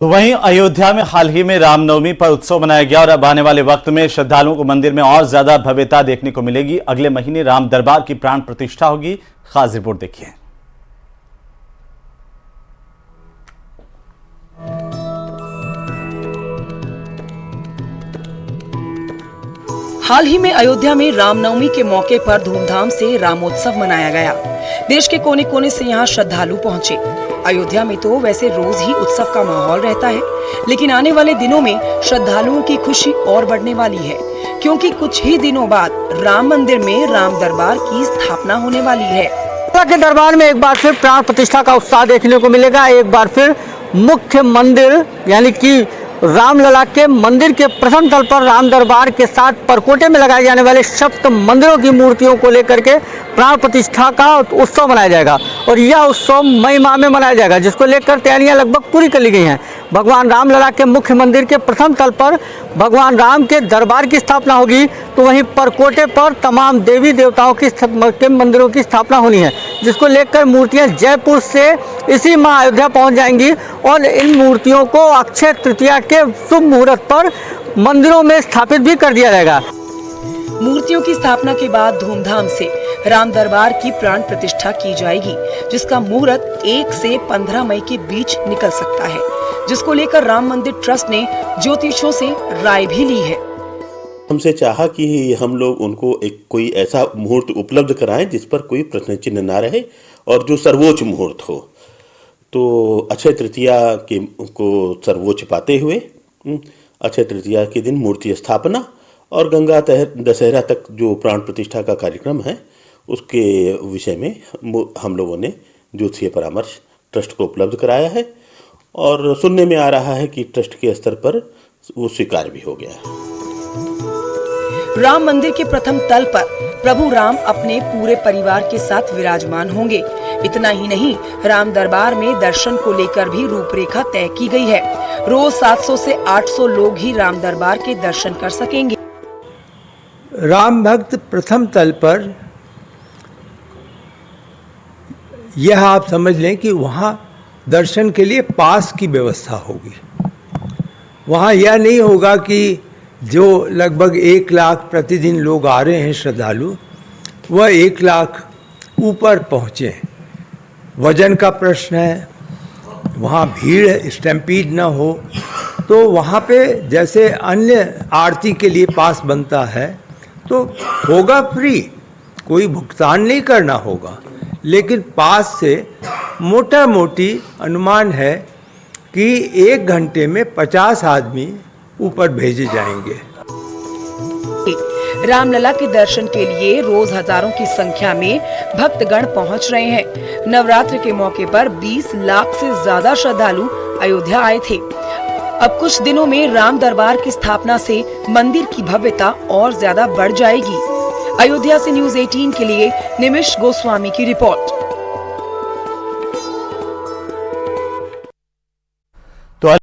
तो वहीं अयोध्या में हाल ही में रामनवमी पर उत्सव मनाया गया और अब आने वाले वक्त में श्रद्धालुओं को मंदिर में और ज्यादा भव्यता देखने को मिलेगी। अगले महीने राम दरबार की प्राण प्रतिष्ठा होगी। खास रिपोर्ट देखिए। हाल ही में अयोध्या में रामनवमी के मौके पर धूमधाम से रामोत्सव मनाया गया। देश के कोने कोने से यहाँ श्रद्धालु पहुँचे। अयोध्या में तो वैसे रोज ही उत्सव का माहौल रहता है, लेकिन आने वाले दिनों में श्रद्धालुओं की खुशी और बढ़ने वाली है, क्योंकि कुछ ही दिनों बाद राम मंदिर में राम दरबार की स्थापना होने वाली है। के दरबार में एक बार फिर प्राण प्रतिष्ठा का उत्साह देखने को मिलेगा। एक बार फिर मुख्य मंदिर यानी कि रामलला के मंदिर के प्रथम तल पर राम दरबार के साथ परकोटे में लगाए जाने वाले सप्त मंदिरों की मूर्तियों को लेकर के प्राण प्रतिष्ठा का उत्सव मनाया जाएगा और यह उत्सव मई माह में मनाया जाएगा, जिसको लेकर तैयारियां लगभग पूरी कर ली गई हैं। भगवान रामलला के मुख्य मंदिर के प्रथम तल पर भगवान राम के दरबार की स्थापना होगी, तो वहीं परकोटे पर तमाम देवी देवताओं के मंदिरों की स्थापना होनी है, जिसको लेकर मूर्तियां जयपुर से इसी माह अयोध्या पहुंच जाएंगी और इन मूर्तियों को अक्षय तृतीया के शुभ मुहूर्त पर मंदिरों में स्थापित भी कर दिया जाएगा। मूर्तियों की स्थापना के बाद धूमधाम से राम दरबार की प्राण प्रतिष्ठा की जाएगी, जिसका मुहूर्त 1 से 15 मई के बीच निकल सकता है, जिसको लेकर राम मंदिर ट्रस्ट ने ज्योतिषों से राय भी ली है। हमसे चाहा कि हम लोग उनको एक कोई ऐसा मुहूर्त उपलब्ध कराएं जिस पर कोई प्रश्न चिन्ह ना रहे और जो सर्वोच्च मुहूर्त हो। तो अक्षय तृतीया को सर्वोच्च पाते हुए अक्षय तृतीया के दिन मूर्ति स्थापना और गंगा दशहरा तक जो प्राण प्रतिष्ठा का कार्यक्रम है उसके विषय में हम लोगों ने ज्योतिषीय परामर्श ट्रस्ट को उपलब्ध कराया है और सुनने में आ रहा है कि ट्रस्ट के स्तर पर वो स्वीकार भी हो गया है। राम मंदिर के प्रथम तल पर प्रभु राम अपने पूरे परिवार के साथ विराजमान होंगे। इतना ही नहीं, राम दरबार में दर्शन को लेकर भी रूपरेखा तय की गई है। रोज 700 से 800 लोग ही राम दरबार के दर्शन कर सकेंगे। राम भक्त प्रथम तल पर यह आप समझ लें कि वहाँ दर्शन के लिए पास की व्यवस्था होगी। वहाँ यह नहीं होगा कि जो लगभग 1 लाख प्रतिदिन लोग आ रहे हैं श्रद्धालु, वह 1 लाख ऊपर पहुँचे। वजन का प्रश्न है, वहाँ भीड़ स्टैम्पीड ना हो, तो वहाँ पे जैसे अन्य आरती के लिए पास बनता है तो होगा फ्री, कोई भुगतान नहीं करना होगा, लेकिन पास से मोटा मोटी अनुमान है कि 1 घंटे में 50 आदमी ऊपर भेजे जाएंगे। रामलला के दर्शन के लिए रोज हजारों की संख्या में भक्तगण पहुंच रहे हैं। नवरात्र के मौके पर 20 लाख से ज्यादा श्रद्धालु अयोध्या आए थे। अब कुछ दिनों में राम दरबार की स्थापना से मंदिर की भव्यता और ज्यादा बढ़ जाएगी। अयोध्या से न्यूज़ 18 के लिए निमिष गोस्वामी की रिपोर्ट।